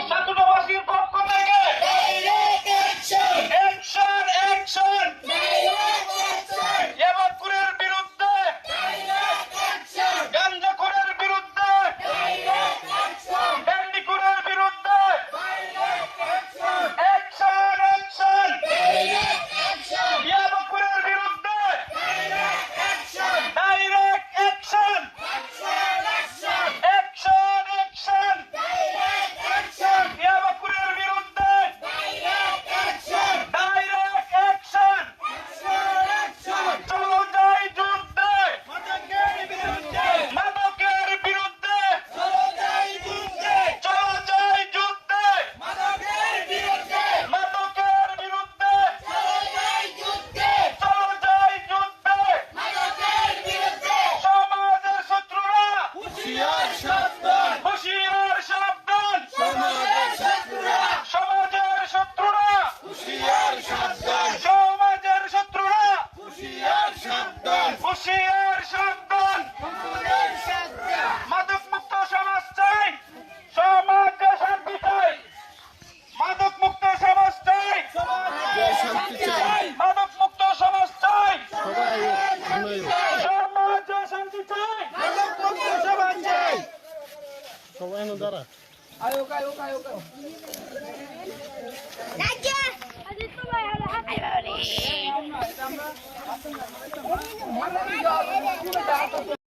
সাতক্ষীরাবাসীর পক্ষ থেকে action action ইয়াবাখোরের বিরুদ্ধে, গাঞ্জাখোরের বিরুদ্ধে, ব্যান্ডিখোরের বিরুদ্ধে অ্যাকশন অ্যাকশন, ইয়াবাখোরের বিরুদ্ধে ডাইরেক্ট অ্যাকশন, অ্যাকশন অ্যাকশন, ইয়াবাখোরের বিরুদ্ধে ডাইরেক্ট অ্যাকশন। চলো যাই যুদ্ধে, মাদকের বিরুদ্ধে, চলো যাই যুদ্ধে, মাদকের বিরুদ্ধে, চলো যাই যুদ্ধে। সমাজের শত্রুরা হুঁশিয়ার সাবধান, সমাজের শত্রুরা সমাজের শত্রুরা হুঁশিয়ার সাবধান। মাদক মুক্ত সমাজ চাই, সমাজে শান্তি চাই। মাদক মুক্ত সমাজ চাই, মাদক মুক্ত সমাজ চাই। সমাজে শান্তি চাই, সবাই দ্বারা Ayo,